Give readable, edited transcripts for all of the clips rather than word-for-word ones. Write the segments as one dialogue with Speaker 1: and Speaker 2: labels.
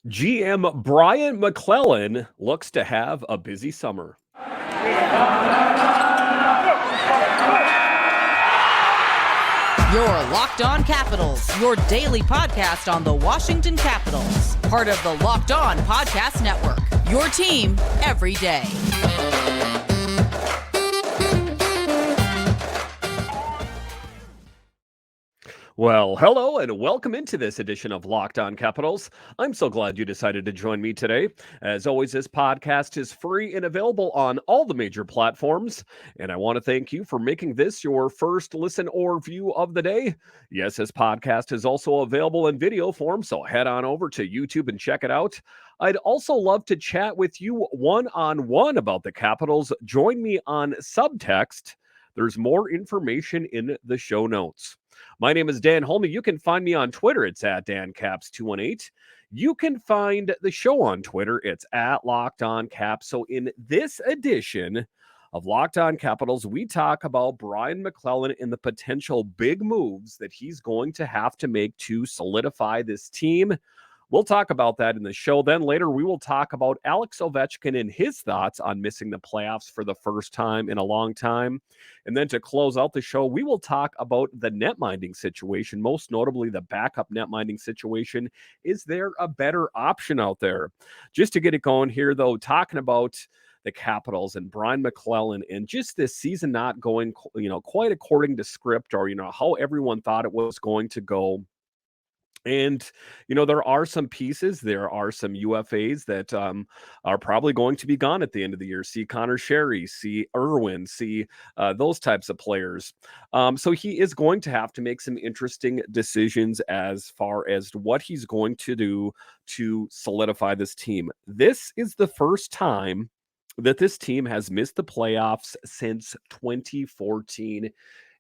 Speaker 1: GM Brian Maclellan looks to have a busy summer.
Speaker 2: Your Locked On Capitals, your daily podcast on the Washington Capitals. Part of the Locked On Podcast Network, your team every day.
Speaker 1: Well, hello and welcome into this edition of Locked On Capitals. I'm so glad you decided to join me today. As always, this podcast is free and available on all the major platforms. And I want to thank you for making this your first listen or view of the day. Yes, this podcast is also available in video form, so head on over to YouTube and check it out. I'd also love to chat with you one-on-one about the Capitals. Join me on Subtext. There's more information in the show notes. My name is Dan Holme. You can find me on Twitter. It's at DanCaps218. You can find the show on Twitter. It's at Locked On Caps. So in this edition of Locked On Capitals, we talk about Brian Maclellan and the potential big moves that he's going to have to make to solidify this team. We'll talk about that in the show. Then later, we will talk about Alex Ovechkin and his thoughts on missing the playoffs for the first time in a long time. And then to close out the show, we will talk about the netminding situation, most notably the backup netminding situation. Is there a better option out there? Just to get it going here, though, talking about the Capitals and Brian Maclellan and just this season not going, quite according to script or, how everyone thought it was going to go. And, there are some pieces, there are some UFAs that are probably going to be gone at the end of the year. See Connor Sherry, see Irwin, see those types of players. So he is going to have to make some interesting decisions as far as what he's going to do to solidify this team. This is the first time that this team has missed the playoffs since 2014.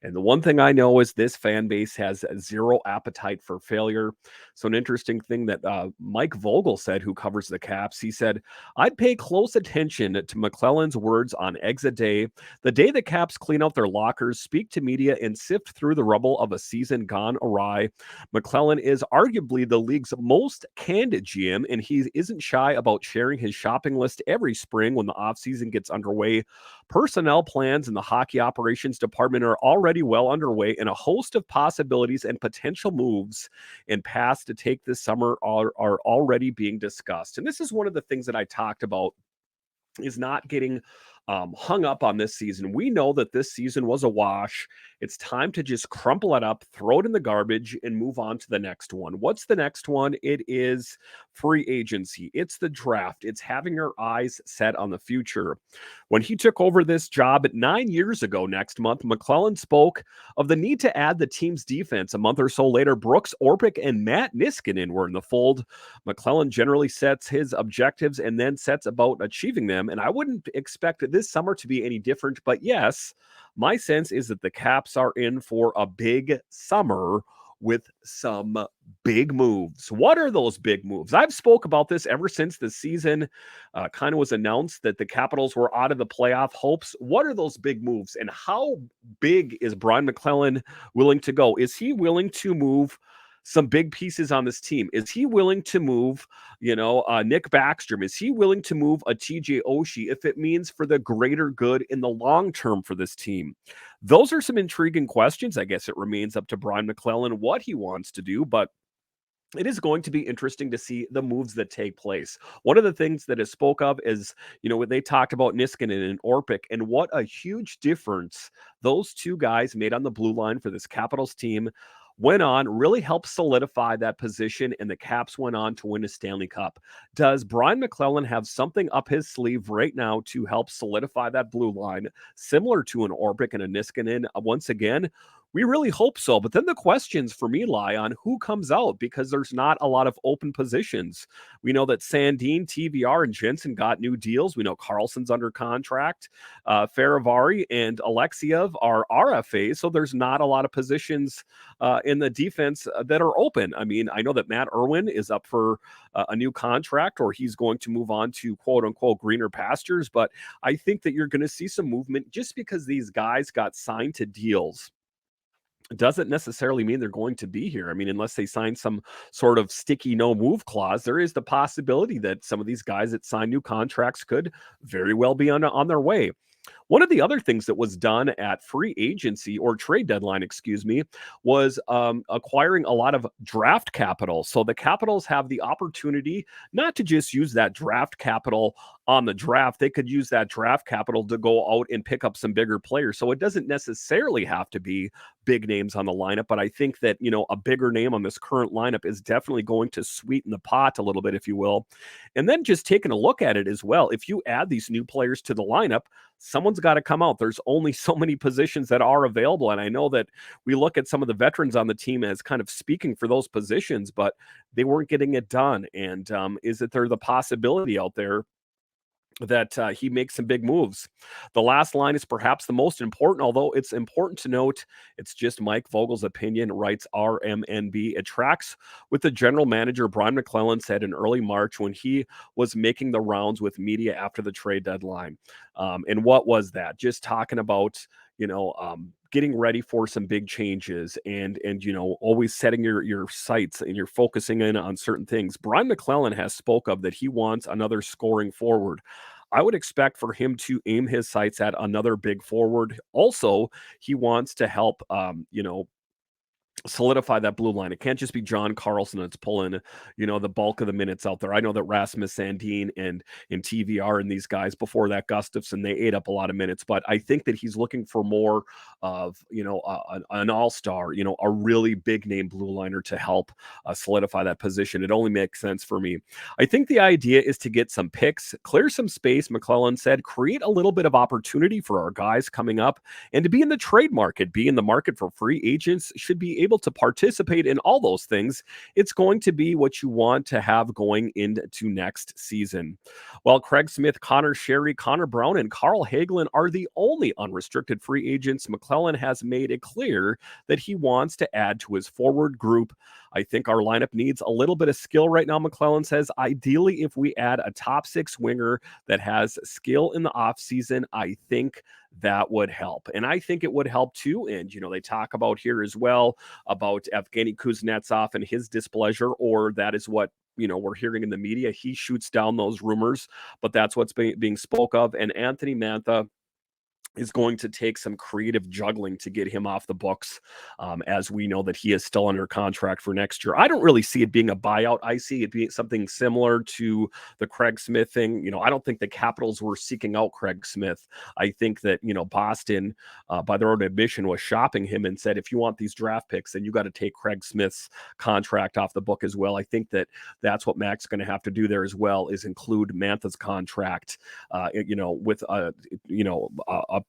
Speaker 1: And the one thing I know is this fan base has zero appetite for failure. So an interesting thing that Mike Vogel said, who covers the Caps, he said, I'd pay close attention to Maclellan's words on exit day, the day the Caps clean out their lockers, speak to media, and sift through the rubble of a season gone awry. Maclellan is arguably the league's most candid GM, and he isn't shy about sharing his shopping list every spring when the offseason gets underway. Personnel plans in the hockey operations department are already well underway, and a host of possibilities and potential moves and paths to take this summer are already being discussed. And this is one of the things that I talked about, is not getting hung up on this season. We know that this season was a wash. It's time to just crumple it up, throw it in the garbage, and move on to the next one. What's the next one? It is free agency. It's the draft. It's having your eyes set on the future. When he took over this job 9 years ago next month, Maclellan spoke of the need to add the team's defense. A month or so later, Brooks, Orpik, and Matt Niskanen were in the fold. Maclellan generally sets his objectives and then sets about achieving them. And I wouldn't expect this summer to be any different. But yes, my sense is that the Caps are in for a big summer with some big moves. What are those big moves? I've spoke about this ever since the season kind of was announced that the Capitals were out of the playoff hopes. What are those big moves, and how big is Brian Maclellan willing to go? Is he willing to move some big pieces on this team? Is he willing to move, Nick Backstrom? Is he willing to move a TJ Oshie if it means for the greater good in the long term for this team? Those are some intriguing questions. I guess it remains up to Brian Maclellan what he wants to do, but it is going to be interesting to see the moves that take place. One of the things that is spoke of is, when they talked about Niskanen and Orpik and what a huge difference those two guys made on the blue line for this Capitals team, went on, really helped solidify that position, and the Caps went on to win a Stanley Cup. Does Brian Maclellan have something up his sleeve right now to help solidify that blue line, similar to an Orpik and a Niskanen once again? We really hope so. But then the questions for me lie on who comes out, because there's not a lot of open positions. We know that Sandin, TVR, and Jensen got new deals. We know Carlson's under contract. Faravari and Alexiev are RFAs, so there's not a lot of positions in the defense that are open. I mean, I know that Matt Irwin is up for a new contract, or he's going to move on to quote unquote greener pastures. But I think that you're going to see some movement just because these guys got signed to deals doesn't necessarily mean they're going to be here. I mean, unless they sign some sort of sticky no move clause, there is the possibility that some of these guys that sign new contracts could very well be on their way. One of the other things that was done at free agency or trade deadline, excuse me, was acquiring a lot of draft capital. So the Capitals have the opportunity not to just use that draft capital on the draft. They could use that draft capital to go out and pick up some bigger players. So it doesn't necessarily have to be big names on the lineup, but I think that, a bigger name on this current lineup is definitely going to sweeten the pot a little bit, if you will. And then just taking a look at it as well, if you add these new players to the lineup, someone's got to come out. There's only so many positions that are available. And I know that we look at some of the veterans on the team as kind of speaking for those positions, but they weren't getting it done. And is it there the possibility out there that he makes some big moves? The last line is perhaps the most important, although it's important to note it's just Mike Vogel's opinion, writes RMNB. It tracks with the general manager Brian Maclellan said in early March when he was making the rounds with media after the trade deadline. And what was that? Just talking about, getting ready for some big changes and always setting your sights and you're focusing in on certain things. Brian McClellan has spoke of that he wants another scoring forward. I would expect for him to aim his sights at another big forward. Also, he wants to help solidify that blue line. It can't just be John Carlson that's pulling, the bulk of the minutes out there. I know that Rasmus Sandin and TVR and these guys before that Gustafson, they ate up a lot of minutes, but I think that he's looking for more of, an all-star, a really big name blue liner to help solidify that position. It only makes sense for me. I think the idea is to get some picks, clear some space, McClellan said, create a little bit of opportunity for our guys coming up, and to be in the trade market, be in the market for free agents, should be able to participate in all those things. It's going to be what you want to have going into next season. While Craig Smith, Connor Sherry, Connor Brown, and Carl Hagelin are the only unrestricted free agents, McClellan has made it clear that he wants to add to his forward group. I think our lineup needs a little bit of skill right now, McClellan says. Ideally, if we add a top six winger that has skill in the offseason, I think that would help. And I think it would help too. And, they talk about here as well about Evgeny Kuznetsov and his displeasure, or that is what we're hearing in the media. He shoots down those rumors, but that's what's being spoke of. And Anthony Mantha is going to take some creative juggling to get him off the books, as we know that he is still under contract for next year. I don't really see it being a buyout. I see it being something similar to the Craig Smith thing. I don't think the Capitals were seeking out Craig Smith. I think that, Boston, by their own admission, was shopping him and said, if you want these draft picks, then you got to take Craig Smith's contract off the book as well. I think that that's what Mac's going to have to do there as well, is include Mantha's contract, with a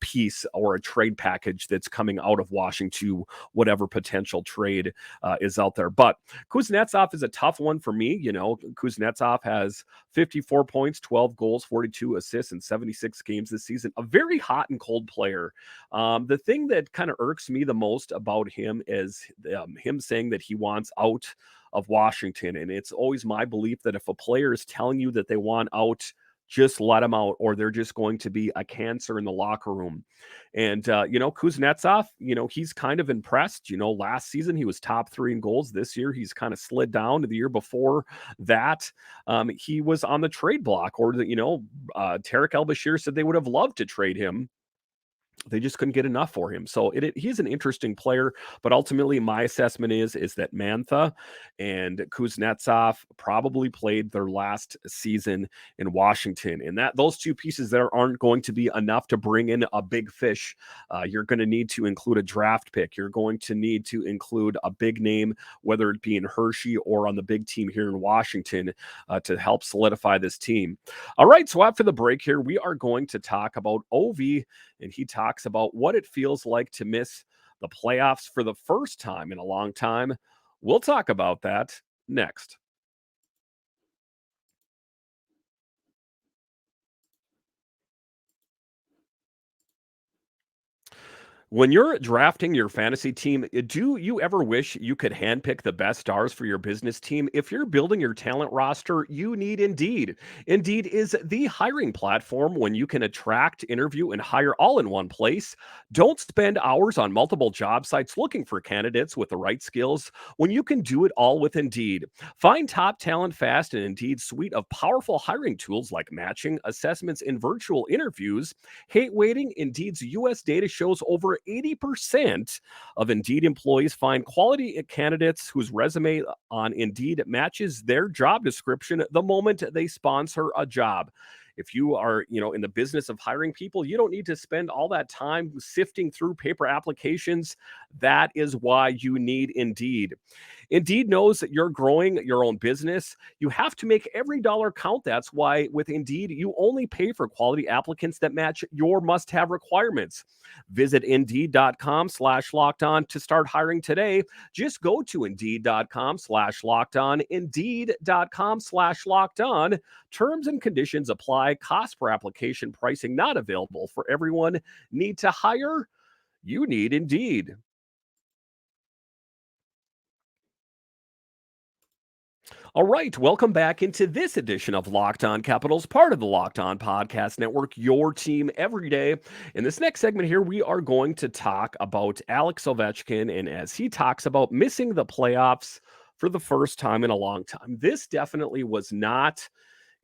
Speaker 1: piece or a trade package that's coming out of Washington to whatever potential trade is out there. But Kuznetsov is a tough one for me. Kuznetsov has 54 points, 12 goals, 42 assists in 76 games this season. A very hot and cold player. The thing that kind of irks me the most about him is him saying that he wants out of Washington. And it's always my belief that if a player is telling you that they want out, just let them out, or they're just going to be a cancer in the locker room. And, Kuznetsov, he's kind of impressed. Last season he was top 3 in goals. This year he's kind of slid down. To the year before that, he was on the trade block, or Tarek El-Bashir said they would have loved to trade him. They just couldn't get enough for him. So he's an interesting player, but ultimately my assessment is that Mantha and Kuznetsov probably played their last season in Washington, and that those two pieces there aren't going to be enough to bring in a big fish. You're going to need to include a draft pick. You're going to need to include a big name, whether it be in Hershey or on the big team here in Washington, to help solidify this team. All right, so after the break here, we are going to talk about Ovi, and he talks about what it feels like to miss the playoffs for the first time in a long time. We'll talk about that next. When you're drafting your fantasy team, do you ever wish you could handpick the best stars for your business team? If you're building your talent roster, you need Indeed. Indeed is the hiring platform when you can attract, interview, and hire all in one place. Don't spend hours on multiple job sites looking for candidates with the right skills when you can do it all with Indeed. Find top talent fast in Indeed's suite of powerful hiring tools like matching, assessments, and virtual interviews. Hate waiting? Indeed's US data shows over 80% of Indeed employees find quality candidates whose resume on Indeed matches their job description the moment they sponsor a job. If you are, in the business of hiring people, you don't need to spend all that time sifting through paper applications. That is why you need Indeed. Indeed knows that you're growing your own business. You have to make every dollar count. That's why with Indeed, you only pay for quality applicants that match your must have requirements. Visit indeed.com/locked on to start hiring today. Just go to indeed.com/locked on, indeed.com/locked on. Terms and conditions apply. Cost per application pricing not available for everyone. Need to hire? You need Indeed. All right, welcome back into this edition of Locked On Capitals, part of the Locked On Podcast Network, your team every day. In this next segment here, we are going to talk about Alex Ovechkin, and as he talks about missing the playoffs for the first time in a long time. This definitely was not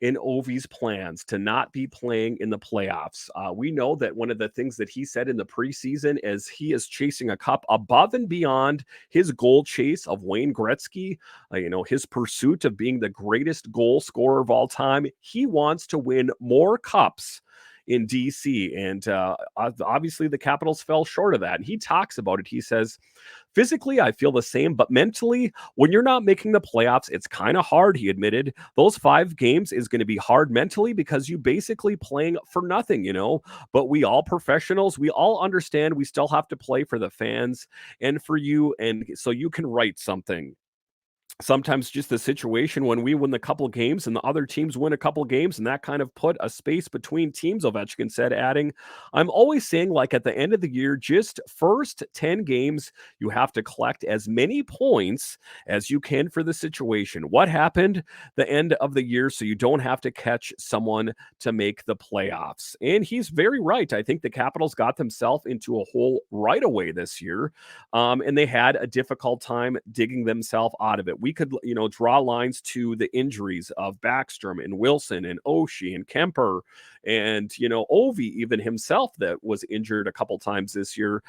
Speaker 1: in Ovi's plans to not be playing in the playoffs. We know that one of the things that he said in the preseason is he is chasing a cup above and beyond his goal chase of Wayne Gretzky, his pursuit of being the greatest goal scorer of all time. He wants to win more cups in DC. And obviously, the Capitals fell short of that. And he talks about it. He says, physically, I feel the same, but mentally, when you're not making the playoffs, it's kind of hard, he admitted. Those 5 games is going to be hard mentally because you basically playing for nothing. But we all professionals, we all understand we still have to play for the fans and for you. And so you can write something. Sometimes just the situation when we win the couple games and the other teams win a couple games, and that kind of put a space between teams, Ovechkin said, adding, I'm always saying, like, at the end of the year, just first 10 games, you have to collect as many points as you can for the situation. What happened the end of the year so you don't have to catch someone to make the playoffs? And he's very right. I think the Capitals got themselves into a hole right away this year, and they had a difficult time digging themselves out of it. We could, draw lines to the injuries of Backstrom and Wilson and Oshie and Kemper and, Ovi, even himself, that was injured a couple times this year.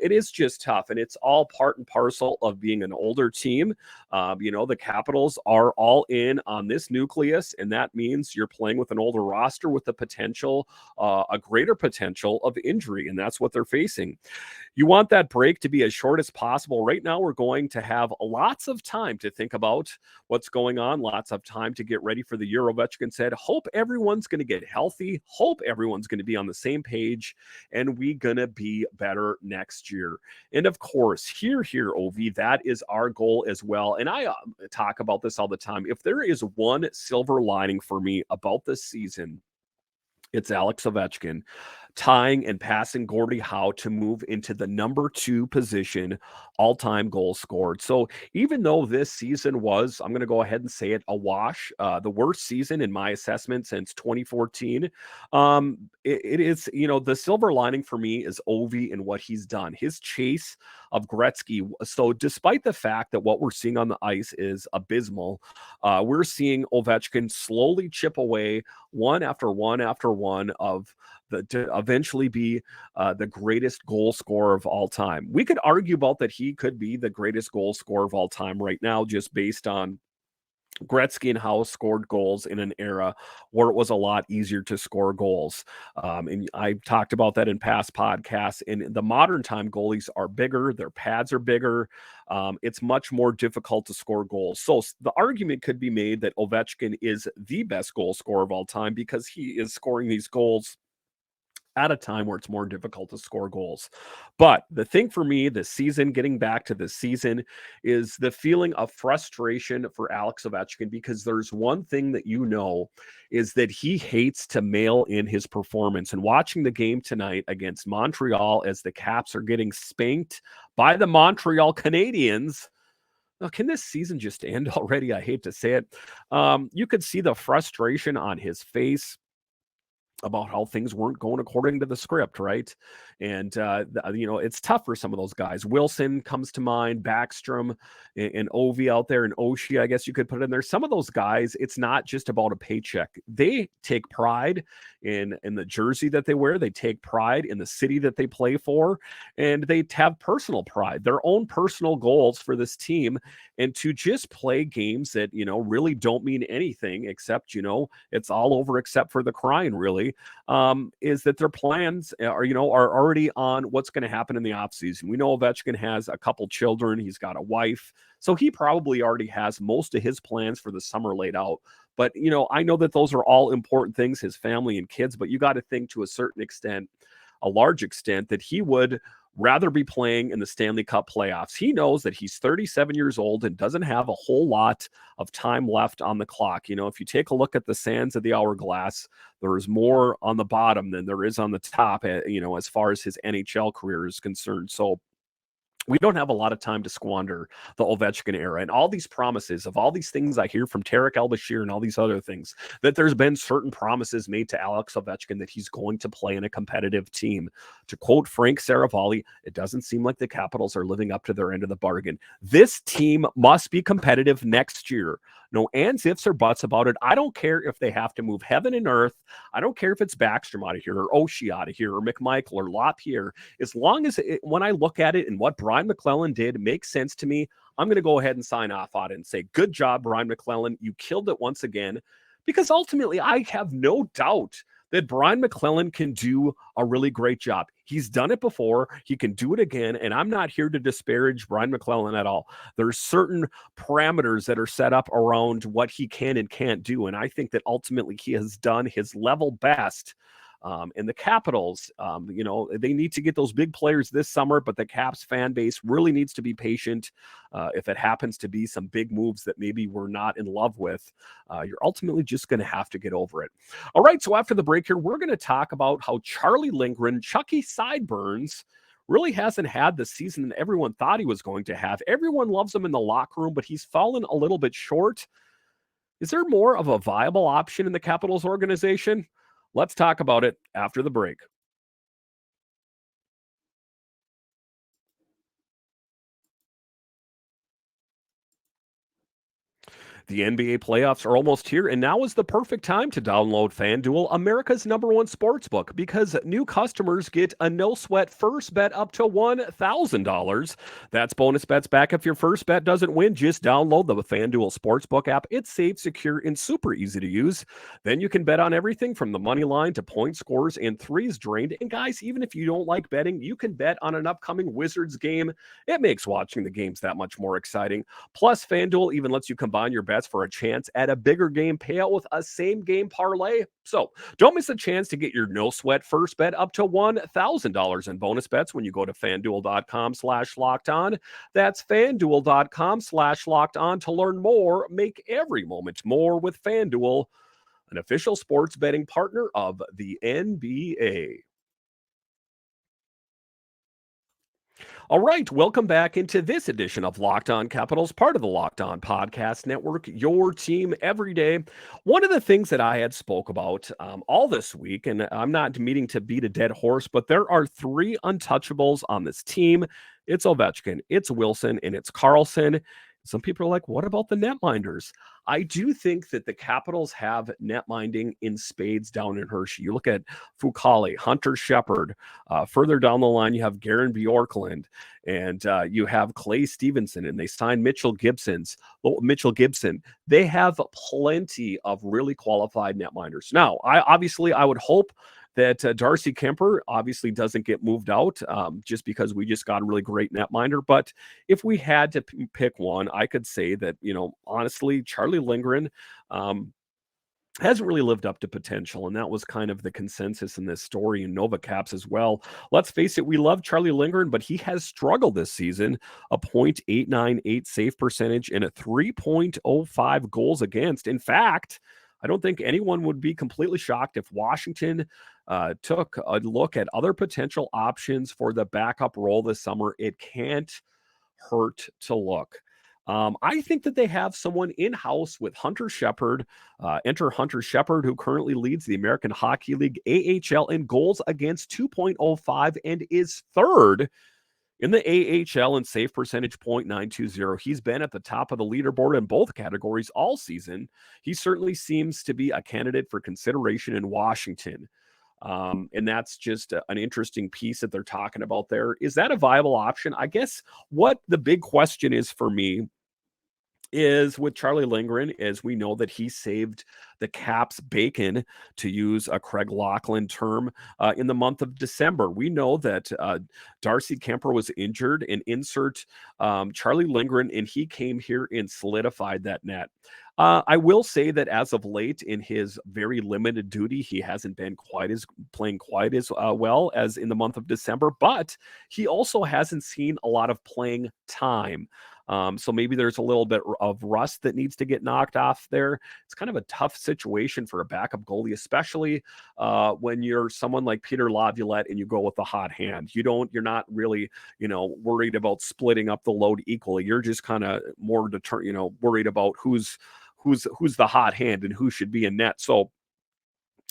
Speaker 1: It is just tough, and it's all part and parcel of being an older team. The Capitals are all in on this nucleus, and that means you're playing with an older roster with the potential, a greater potential of injury, and that's what they're facing. You want that break to be as short as possible. Right now, we're going to have lots of time to think about what's going on, lots of time to get ready for the year. Ovechkin said, hope everyone's going to get healthy, hope everyone's going to be on the same page, and we going to be better next year. And of course, here, Ovi, that is our goal as well. And I talk about this all the time. If there is one silver lining for me about this season, it's Alex Ovechkin tying and passing Gordie Howe to move into the number 2 position, all-time goals scored. So even though this season was, I'm going to go ahead and say it, a wash, the worst season in my assessment since 2014, it is, the silver lining for me is Ovi and what he's done. His chase of Gretzky. So despite the fact that what we're seeing on the ice is abysmal, we're seeing Ovechkin slowly chip away one after one after one of to eventually be the greatest goal scorer of all time. We could argue about that he could be the greatest goal scorer of all time right now, just based on Gretzky and Howe scored goals in an era where it was a lot easier to score goals. And I talked about that in past podcasts. In the modern time, goalies are bigger, their pads are bigger. It's much more difficult to score goals. So the argument could be made that Ovechkin is the best goal scorer of all time because he is scoring these goals at a time where it's more difficult to score goals. But the thing for me this season, getting back to this season, is the feeling of frustration for Alex Ovechkin, because there's one thing that is that he hates to mail in his performance. And watching the game tonight against Montreal as the Caps are getting spanked by the Montreal Canadiens. Now, can this season just end already? I hate to say it. You could see the frustration on his face about how things weren't going according to the script, right? And it's tough for some of those guys. Wilson comes to mind, Backstrom and Ovi out there, and Oshie, I guess you could put in there. Some of those guys, it's not just about a paycheck. They take pride in the jersey that they wear. They take pride in the city that they play for, and they have personal pride, their own personal goals for this team. And to just play games that, really don't mean anything except, it's all over except for the crying, really, is that their plans are already on what's going to happen in the offseason. We know Ovechkin has a couple children. He's got a wife. So he probably already has most of his plans for the summer laid out. But, I know that those are all important things, his family and kids, but you got to think to a certain extent, a large extent, that he would rather be playing in the Stanley Cup playoffs. He knows that he's 37 years old and doesn't have a whole lot of time left on the clock. If you take a look at the sands of the hourglass, there is more on the bottom than there is on the top, as far as his NHL career is concerned. So we don't have a lot of time to squander the Ovechkin era, and all these promises of all these things I hear from Tarek El-Bashir and all these other things, that there's been certain promises made to Alex Ovechkin that he's going to play in a competitive team. To quote Frank Saravalli, it doesn't seem like the Capitals are living up to their end of the bargain. This team must be competitive next year. No ands, ifs, or buts about it. I don't care if they have to move heaven and earth. I don't care if it's Backstrom out of here or Oshie out of here or McMichael or Lapierre. As long as when I look at it and what Brian Maclellan did makes sense to me, I'm going to go ahead and sign off on it and say, good job, Brian Maclellan. You killed it once again. Because ultimately, I have no doubt that Brian Maclellan can do a really great job. He's done it before. He can do it again. And I'm not here to disparage Brian Maclellan at all. There's certain parameters that are set up around what he can and can't do. And I think that ultimately he has done his level best. And the Capitals, they need to get those big players this summer, but the Caps fan base really needs to be patient. If it happens to be some big moves that maybe we're not in love with, you're ultimately just going to have to get over it. All right, so after the break here, we're going to talk about how Charlie Lindgren, Chucky Sideburns, really hasn't had the season that everyone thought he was going to have. Everyone loves him in the locker room, but he's fallen a little bit short. Is there more of a viable option in the Capitals organization? Let's talk about it after the break. The NBA playoffs are almost here, and now is the perfect time to download FanDuel, America's #1 sportsbook, because new customers get a no-sweat first bet up to $1,000. That's bonus bets back if your first bet doesn't win. Just download the FanDuel Sportsbook app. It's safe, secure, and super easy to use. Then you can bet on everything from the money line to point scores and threes drained. And guys, even if you don't like betting, you can bet on an upcoming Wizards game. It makes watching the games that much more exciting. Plus, FanDuel even lets you combine your bets for a chance at a bigger game payout with a same game parlay. So don't miss a chance to get your no sweat first bet up to $1,000 in bonus bets when you go to FanDuel.com/locked on. That's FanDuel.com/locked on to learn more. Make every moment more with FanDuel, an official sports betting partner of the NBA. All right, welcome back into this edition of Locked On Capitals, part of the Locked On Podcast Network, your team every day. One of the things that I had spoke about all this week, and I'm not meaning to beat a dead horse, but there are three untouchables on this team. It's Ovechkin, it's Wilson, and it's Carlson. Some people are like, what about the netminders? I do think that the Capitals have netminding in spades down in Hershey. You look at Fucale, Hunter Shepard. Further down the line, you have Garen Bjorklund, and you have Clay Stevenson, and they signed Mitchell Gibson. They have plenty of really qualified netminders. Now, I would hope that Darcy Kemper obviously doesn't get moved out just because we just got a really great netminder. But if we had to pick one, I could say that, honestly, Charlie Lindgren, hasn't really lived up to potential, and that was kind of the consensus in this story in Nova Caps as well. Let's face it, we love Charlie Lindgren, but he has struggled this season. A .898 save percentage and a 3.05 goals against. In fact, I don't think anyone would be completely shocked if Washington took a look at other potential options for the backup role this summer. It can't hurt to look. I think that they have someone in-house with Hunter Shepard. Enter Hunter Shepard, who currently leads the American Hockey League AHL in goals against 2.05 and is third in the AHL in save percentage .920. He's been at the top of the leaderboard in both categories all season. He certainly seems to be a candidate for consideration in Washington. And that's just an interesting piece that they're talking about there. Is that a viable option? I guess what the big question is for me is with Charlie Lindgren, as we know that he saved the Caps bacon, to use a Craig Laughlin term, in the month of December. We know that Darcy Kemper was injured, and insert Charlie Lindgren, and he came here and solidified that net. I will say that as of late, in his very limited duty, he hasn't been playing quite as well as in the month of December, but he also hasn't seen a lot of playing time. So maybe there's a little bit of rust that needs to get knocked off there. It's kind of a tough situation for a backup goalie, especially when you're someone like Peter Laviolette and you go with the hot hand. You're not really, worried about splitting up the load equally. You're just kind of more worried about who's the hot hand and who should be in net. So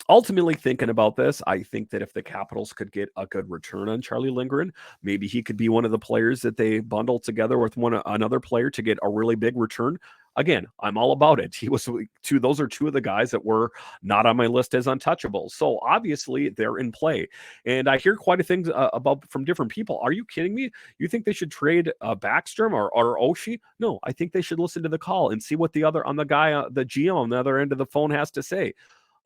Speaker 1: ultimately, thinking about this, I think that if the Capitals could get a good return on Charlie Lindgren, maybe he could be one of the players that they bundle together with another player to get a really big return. Again, I'm all about it. Those are two of the guys that were not on my list as untouchables. So obviously they're in play. And I hear quite a things about from different people. Are you kidding me? You think they should trade Backstrom or Oshie? No, I think they should listen to the call and see what the GM on the other end of the phone has to say.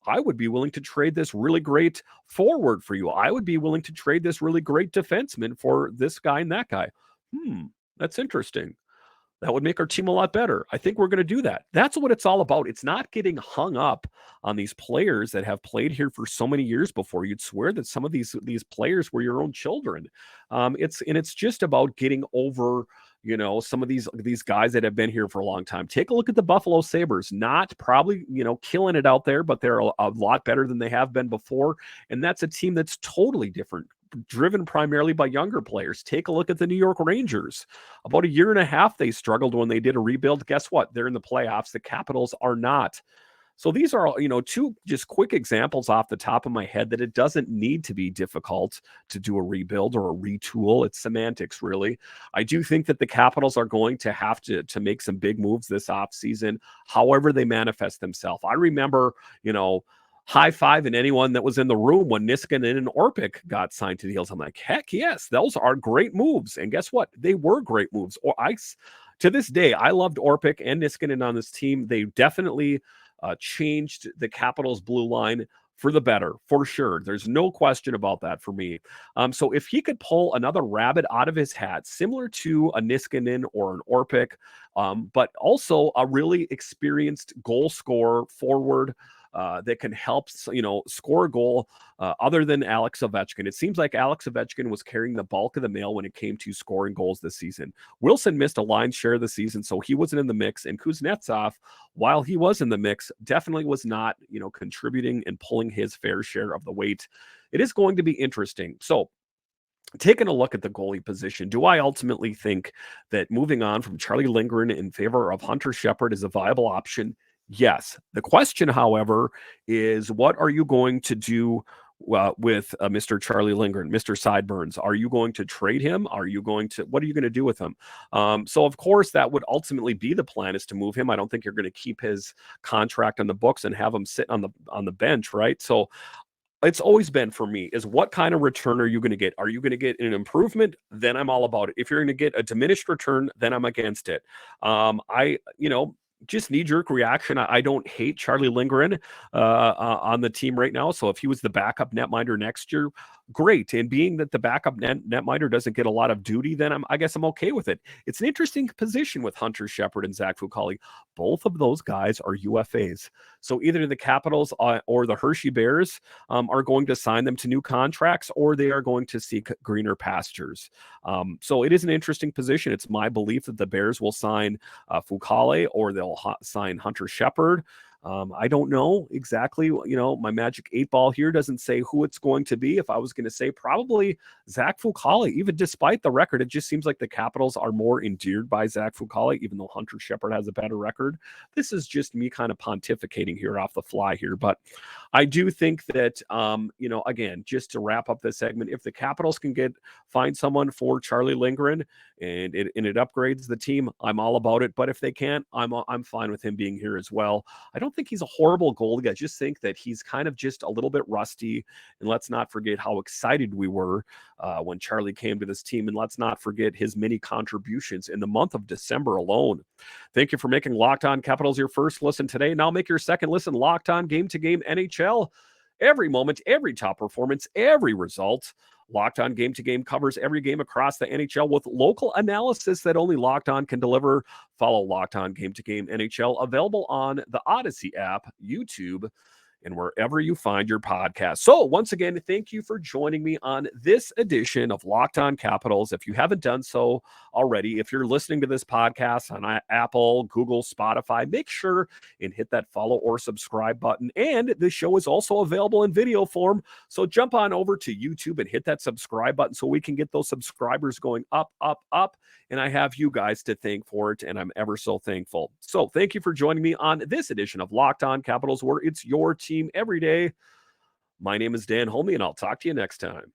Speaker 1: I would be willing to trade this really great forward for you. I would be willing to trade this really great defenseman for this guy and that guy. That's interesting. That would make our team a lot better. I think we're going to do that. That's what it's all about. It's not getting hung up on these players that have played here for so many years before. You'd swear that some of these players were your own children. It's just about getting over some of these guys that have been here for a long time. Take a look at the Buffalo Sabres. Not probably, killing it out there, but they're a lot better than they have been before. And that's a team that's totally different, driven primarily by younger players. Take a look at the New York Rangers. About a year and a half, they struggled when they did a rebuild. Guess what? They're in the playoffs. The Capitals are not. So these are, two just quick examples off the top of my head that it doesn't need to be difficult to do a rebuild or a retool. It's semantics, really. I do think that the Capitals are going to have to make some big moves this offseason, however they manifest themselves. I remember, high-fiving anyone that was in the room when Niskanen and Orpik got signed to deals. I'm like, heck yes, those are great moves. And guess what? They were great moves. To this day, I loved Orpik and Niskanen on this team. They definitely changed the Capitals' blue line for the better, for sure. There's no question about that for me. So if he could pull another rabbit out of his hat, similar to a Niskanen or an Orpik, but also a really experienced goal scorer forward that can help, score a goal other than Alex Ovechkin. It seems like Alex Ovechkin was carrying the bulk of the mail when it came to scoring goals this season. Wilson missed a line share of the season, so he wasn't in the mix. And Kuznetsov, while he was in the mix, definitely was not, contributing and pulling his fair share of the weight. It is going to be interesting. So, taking a look at the goalie position, do I ultimately think that moving on from Charlie Lindgren in favor of Hunter Shepard is a viable option? Yes. The question, however, is what are you going to do with Mr. Charlie Lindgren, Mr. Sideburns? Are you going to trade him? What are you going to do with him? So of course that would ultimately be the plan, is to move him. I don't think you're going to keep his contract on the books and have him sit on the bench, right? So it's always been for me is what kind of return are you going to get? Are you going to get an improvement? Then I'm all about it. If you're going to get a diminished return, then I'm against it. just knee-jerk reaction. I don't hate Charlie Lindgren on the team right now. So if he was the backup netminder next year, great. And being that the backup netminder doesn't get a lot of duty, then I guess I'm okay with it. It's an interesting position with Hunter Shepard and Zach Fucale. Both of those guys are UFAs. So either the Capitals or the Hershey Bears are going to sign them to new contracts, or they are going to seek greener pastures. So it is an interesting position. It's my belief that the Bears will sign Fucale, or they'll sign Hunter Shepard. I don't know exactly. My magic 8 ball here doesn't say who it's going to be. If I was going to say, probably Zach Fucale, even despite the record, it just seems like the Capitals are more endeared by Zach Fucale, even though Hunter Shepard has a better record. This is just me kind of pontificating here off the fly here, but I do think that, again, just to wrap up this segment, if the Capitals can find someone for Charlie Lindgren and it upgrades the team, I'm all about it. But if they can't, I'm fine with him being here as well. I don't think he's a horrible goalie. I just think that he's kind of just a little bit rusty. And let's not forget how excited we were when Charlie came to this team. And let's not forget his many contributions in the month of December alone. Thank you for making Locked On Capitals your first listen today. Now make your second listen Locked On Game to Game NHL. Every moment, every top performance, every result. Locked On Game to Game covers every game across the NHL with local analysis that only Locked On can deliver. Follow Locked On Game to Game NHL, available on the Odyssey app, YouTube, and wherever you find your podcast. So once again, thank you for joining me on this edition of Locked On Capitals. If you haven't done so already, if you're listening to this podcast on Apple, Google, Spotify, make sure and hit that follow or subscribe button. And the show is also available in video form. So jump on over to YouTube and hit that subscribe button so we can get those subscribers going up, up, up. And I have you guys to thank for it, and I'm ever so thankful. So thank you for joining me on this edition of Locked On Capitals, where it's your team every day. My name is Dan Holme, and I'll talk to you next time.